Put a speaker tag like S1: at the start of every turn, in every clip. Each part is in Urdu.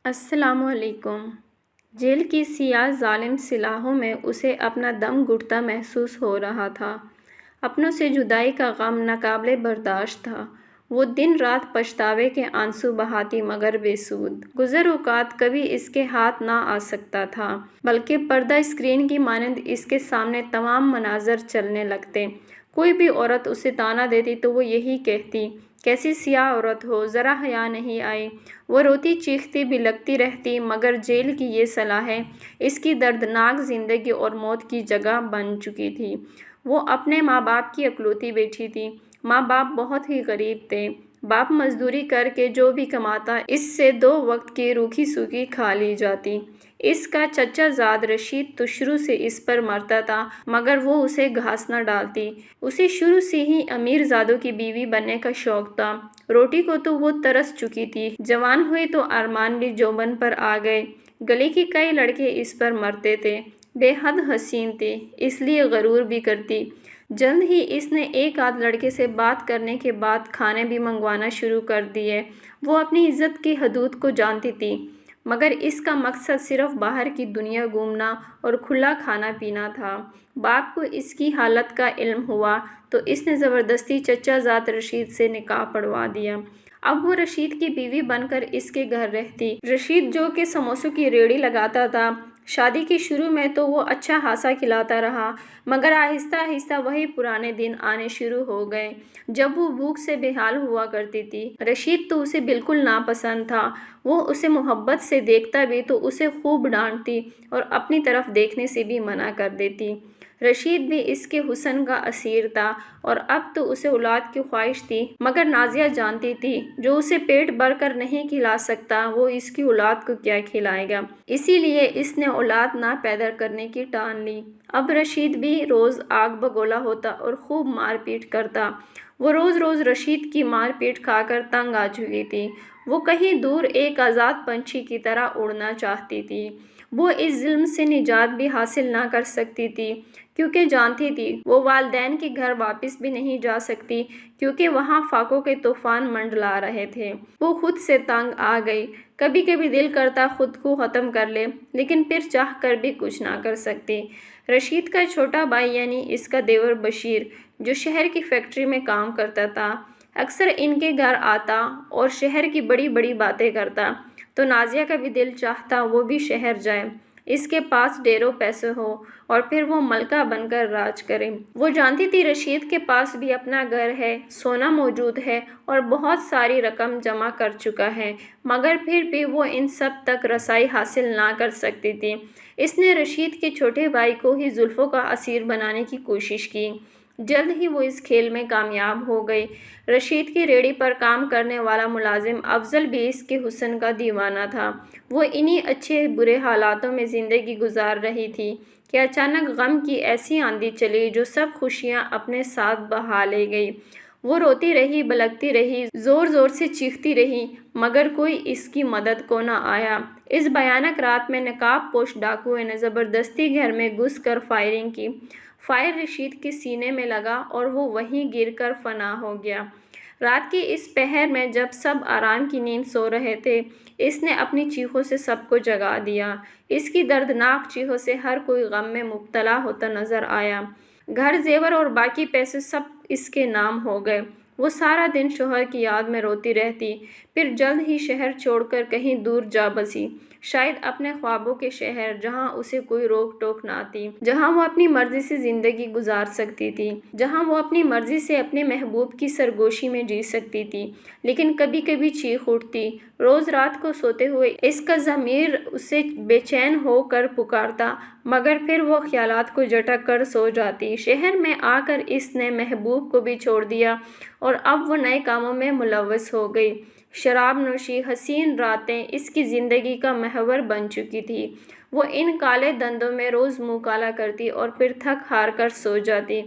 S1: السلام علیکم۔ جیل کی سیاہ ظالم سلاخوں میں اسے اپنا دم گھٹتا محسوس ہو رہا تھا۔ اپنوں سے جدائی کا غم ناقابل برداشت تھا۔ وہ دن رات پچھتاوے کے آنسو بہاتی مگر بے سود۔ گزر اوقات کبھی اس کے ہاتھ نہ آ سکتا تھا، بلکہ پردہ اسکرین کی مانند اس کے سامنے تمام مناظر چلنے لگتے۔ کوئی بھی عورت اسے طعنہ دیتی تو وہ یہی کہتی، کیسی سیاہ عورت ہو، ذرا حیا نہیں آئی۔ وہ روتی چیختی بلکتی رہتی، مگر جیل کی یہ سلاخیں اس کی دردناک زندگی اور موت کی جگہ بن چکی تھی۔ وہ اپنے ماں باپ کی اکلوتی بیٹی تھی۔ ماں باپ بہت ہی غریب تھے۔ باپ مزدوری کر کے جو بھی کماتا اس سے 2 وقت کی روکھی سوکھی کھا لی جاتی۔ اس کا چچا زاد رشید تو شروع سے اس پر مرتا تھا، مگر وہ اسے گھاس نہ ڈالتی۔ اسے شروع سے ہی امیر زادوں کی بیوی بننے کا شوق تھا۔ روٹی کو تو وہ ترس چکی تھی۔ جوان ہوئی تو ارمان بھی جوبن پر آ گئے۔ گلی کے کئی لڑکے اس پر مرتے تھے۔ بے حد حسین تھی، اس لیے غرور بھی کرتی۔ جلد ہی اس نے ایک آدھ لڑکے سے بات کرنے کے بعد کھانے بھی منگوانا شروع کر دیے۔ وہ اپنی عزت کی حدود کو جانتی تھی، مگر اس کا مقصد صرف باہر کی دنیا گھومنا اور کھلا کھانا پینا تھا۔ باپ کو اس کی حالت کا علم ہوا تو اس نے زبردستی چچا زاد رشید سے نکاح پڑھوا دیا۔ اب وہ رشید کی بیوی بن کر اس کے گھر رہتی۔ رشید جو کہ سموسوں کی ریہڑی لگاتا تھا۔ شادی کے شروع میں تو وہ اچھا خاصا کھلاتا رہا، مگر آہستہ آہستہ وہی پرانے دن آنے شروع ہو گئے جب وہ بھوک سے بے حال ہوا کرتی تھی۔ رشید تو اسے بالکل ناپسند تھا۔ وہ اسے محبت سے دیکھتا بھی تو اسے خوب ڈانٹتی اور اپنی طرف دیکھنے سے بھی منع کر دیتی۔ رشید بھی اس کے حسن کا اسیر تھا اور اب تو اسے اولاد کی خواہش تھی، مگر نازیہ جانتی تھی جو اسے پیٹ بھر کر نہیں کھلا سکتا وہ اس کی اولاد کو کیا کھلائے گا۔ اسی لیے اس نے اولاد نہ پیدا کرنے کی ٹان لی۔ اب رشید بھی روز آگ بگولا ہوتا اور خوب مار پیٹ کرتا۔ وہ روز روز رشید کی مار پیٹ کھا کر تنگ آ چکی تھی۔ وہ کہیں دور ایک آزاد پنچھی کی طرح اڑنا چاہتی تھی۔ وہ اس ظلم سے نجات بھی حاصل نہ کر سکتی تھی، کیونکہ جانتی تھی وہ والدین کے گھر واپس بھی نہیں جا سکتی، کیونکہ وہاں فاقوں کے طوفان منڈلا رہے تھے۔ وہ خود سے تنگ آ گئی۔ کبھی کبھی دل کرتا خود کو ختم کر لے، لیکن پھر چاہ کر بھی کچھ نہ کر سکتی۔ رشید کا چھوٹا بھائی یعنی اس کا دیور بشیر، جو شہر کی فیکٹری میں کام کرتا تھا، اکثر ان کے گھر آتا اور شہر کی بڑی بڑی باتیں کرتا، تو نازیہ کا بھی دل چاہتا وہ بھی شہر جائے، اس کے پاس ڈھیروں پیسے ہو اور پھر وہ ملکہ بن کر راج کرے۔ وہ جانتی تھی رشید کے پاس بھی اپنا گھر ہے، سونا موجود ہے اور بہت ساری رقم جمع کر چکا ہے، مگر پھر بھی وہ ان سب تک رسائی حاصل نہ کر سکتی تھی۔ اس نے رشید کے چھوٹے بھائی کو ہی زلفوں کا اسیر بنانے کی کوشش کی۔ جلد ہی وہ اس کھیل میں کامیاب ہو گئی۔ رشید کی ریہڑی پر کام کرنے والا ملازم افضل بھی اس کے حسن کا دیوانہ تھا۔ وہ انہی اچھے برے حالاتوں میں زندگی گزار رہی تھی کہ اچانک غم کی ایسی آندھی چلی جو سب خوشیاں اپنے ساتھ بہا لے گئی۔ وہ روتی رہی، بلکتی رہی، زور زور سے چیختی رہی، مگر کوئی اس کی مدد کو نہ آیا۔ اس بھیانک رات میں نقاب پوش ڈاکوؤں نے زبردستی گھر میں گھس کر فائرنگ کی۔ فائر رشید کے سینے میں لگا اور وہ وہیں گر کر فنا ہو گیا۔ رات کے اس پہر میں جب سب آرام کی نیند سو رہے تھے، اس نے اپنی چیخوں سے سب کو جگا دیا۔ اس کی دردناک چیخوں سے ہر کوئی غم میں مبتلا ہوتا نظر آیا۔ گھر، زیور اور باقی پیسے سب اس کے نام ہو گئے۔ وہ سارا دن شوہر کی یاد میں روتی رہتی، پھر جلد ہی شہر چھوڑ کر کہیں دور جا بسی، شاید اپنے خوابوں کے شہر، جہاں اسے کوئی روک ٹوک نہ تھی، جہاں وہ اپنی مرضی سے زندگی گزار سکتی تھی، جہاں وہ اپنی مرضی سے اپنے محبوب کی سرگوشی میں جی سکتی تھی۔ لیکن کبھی کبھی چیخ اٹھتی۔ روز رات کو سوتے ہوئے اس کا ضمیر اسے بے چین ہو کر پکارتا، مگر پھر وہ خیالات کو جھٹک کر سو جاتی۔ شہر میں آ کر اس نے محبوب کو بھی چھوڑ دیا اور اب وہ نئے کاموں میں ملوث ہو گئی۔ شراب نوشی، حسین راتیں اس کی زندگی کا محور بن چکی تھی۔ وہ ان کالے دندوں میں روز منہ کالا کرتی اور پھر تھک ہار کر سو جاتی،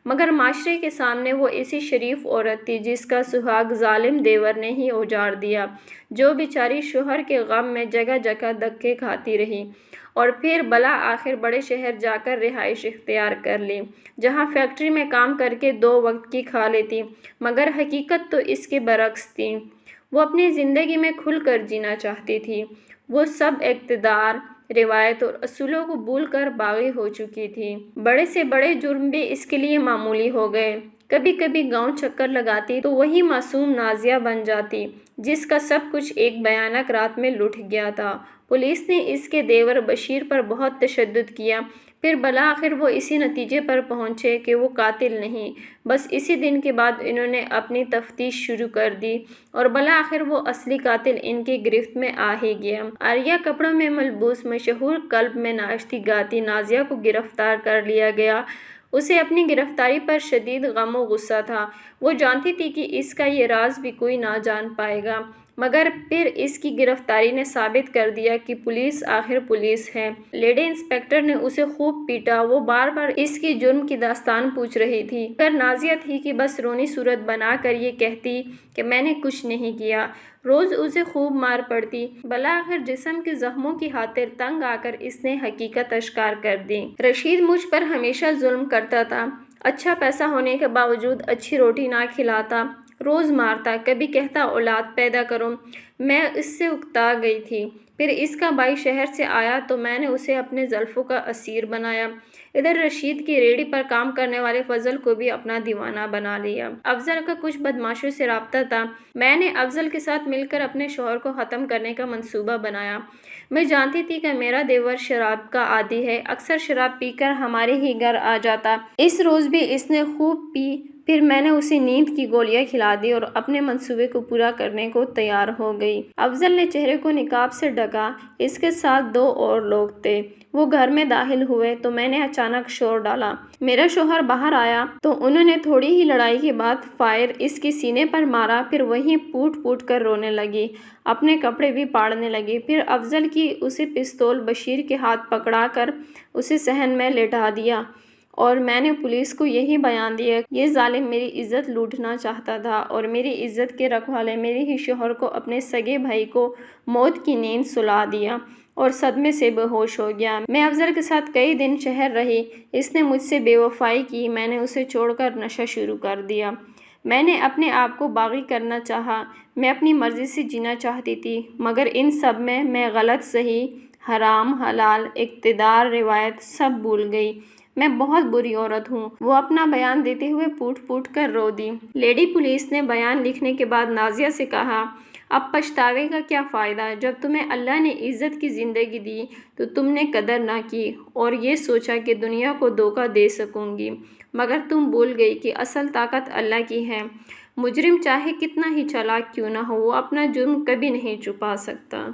S1: مگر معاشرے کے سامنے وہ ایسی شریف عورت تھی جس کا سہاگ ظالم دیور نے ہی اجاڑ دیا، جو بیچاری شوہر کے غم میں جگہ جگہ دھکے کھاتی رہی اور پھر بالآخر بڑے شہر جا کر رہائش اختیار کر لی، جہاں فیکٹری میں کام کر کے 2 وقت کی کھا لیتی، مگر حقیقت تو اس کے برعکس تھی۔ وہ اپنی زندگی میں کھل کر جینا چاہتی تھی۔ وہ سب اقتدار، روایت اور اصولوں کو بھول کر باغی ہو چکی تھی۔ بڑے سے بڑے جرم بھی اس کے لیے معمولی ہو گئے۔ کبھی کبھی گاؤں چکر لگاتی تو وہی معصوم نازیہ بن جاتی جس کا سب کچھ ایک بھیانک رات میں لٹ گیا تھا۔ پولیس نے اس کے دیور بشیر پر بہت تشدد کیا، پھر بالآخر وہ اسی نتیجے پر پہنچے کہ وہ قاتل نہیں۔ بس اسی دن کے بعد انہوں نے اپنی تفتیش شروع کر دی اور بالآخر وہ اصلی قاتل ان کی گرفت میں آ ہی گیا۔ عاریہ کپڑوں میں ملبوس مشہور کلب میں ناشتی گاتی نازیہ کو گرفتار کر لیا گیا۔ اسے اپنی گرفتاری پر شدید غم و غصہ تھا۔ وہ جانتی تھی کہ اس کا یہ راز بھی کوئی نہ جان پائے گا، مگر پھر اس کی گرفتاری نے ثابت کر دیا کہ پولیس آخر پولیس ہے۔ لیڈی انسپکٹر نے اسے خوب پیٹا۔ وہ بار بار اس کی جرم کی داستان پوچھ رہی تھی، مگر نازیہ تھی کہ بس رونی صورت بنا کر یہ کہتی کہ میں نے کچھ نہیں کیا۔ روز اسے خوب مار پڑتی۔ بالآخر جسم کے زخموں کی خاطر تنگ آ کر اس نے حقیقت اشکار کر دی۔ رشید مجھ پر ہمیشہ ظلم کرتا تھا۔ اچھا پیسہ ہونے کے باوجود اچھی روٹی نہ کھلاتا، روز مارتا، کبھی کہتا اولاد پیدا کرو۔ میں اس سے اکتا گئی تھی۔ پھر اس کا بھائی شہر سے آیا تو میں نے اسے اپنے زلفوں کا اسیر بنایا۔ ادھر رشید کی ریڑھی پر کام کرنے والے فضل کو بھی اپنا دیوانہ بنا لیا۔ افضل کا کچھ بدماشوں سے رابطہ تھا۔ میں نے افضل کے ساتھ مل کر اپنے شوہر کو ختم کرنے کا منصوبہ بنایا۔ میں جانتی تھی کہ میرا دیور شراب کا عادی ہے، اکثر شراب پی کر ہمارے ہی گھر آ جاتا۔ اس روز بھی اس نے خوب پی۔ پھر میں نے اسے نیند کی گولیاں کھلا دی اور اپنے منصوبے کو پورا کرنے کو تیار ہو گئی۔ افضل نے چہرے کو نقاب سے ڈھکا۔ اس کے ساتھ 2 اور لوگ تھے۔ وہ گھر میں داخل ہوئے تو میں نے اچانک شور ڈالا۔ میرا شوہر باہر آیا تو انہوں نے تھوڑی ہی لڑائی کے بعد فائر اس کے سینے پر مارا، پھر وہیں پوٹ پوٹ کر رونے لگی، اپنے کپڑے بھی پاڑنے لگی۔ پھر افضل کی اسے پستول بشیر کے ہاتھ پکڑا کر اسے صحن میں لٹا دیا اور میں نے پولیس کو یہی بیان دیا، یہ ظالم میری عزت لوٹنا چاہتا تھا اور میری عزت کے رکھوالے میرے ہی شوہر کو، اپنے سگے بھائی کو موت کی نیند سلا دیا اور صدمے سے بے ہوش ہو گیا۔ میں افضل کے ساتھ کئی دن شہر رہی۔ اس نے مجھ سے بے وفائی کی، میں نے اسے چھوڑ کر نشہ شروع کر دیا۔ میں نے اپنے آپ کو باغی کرنا چاہا، میں اپنی مرضی سے جینا چاہتی تھی، مگر ان سب میں غلط صحیح، حرام حلال، اقتدار روایت سب بھول گئی۔ میں بہت بری عورت ہوں۔ وہ اپنا بیان دیتے ہوئے پوٹ پوٹ کر رو دی۔ لیڈی پولیس نے بیان لکھنے کے بعد نازیہ سے کہا، اب پچھتاوے کا کیا فائدہ؟ جب تمہیں اللہ نے عزت کی زندگی دی تو تم نے قدر نہ کی اور یہ سوچا کہ دنیا کو دھوکہ دے سکوں گی، مگر تم بھول گئی کہ اصل طاقت اللہ کی ہے۔ مجرم چاہے کتنا ہی چالاک کیوں نہ ہو، وہ اپنا جرم کبھی نہیں چھپا سکتا۔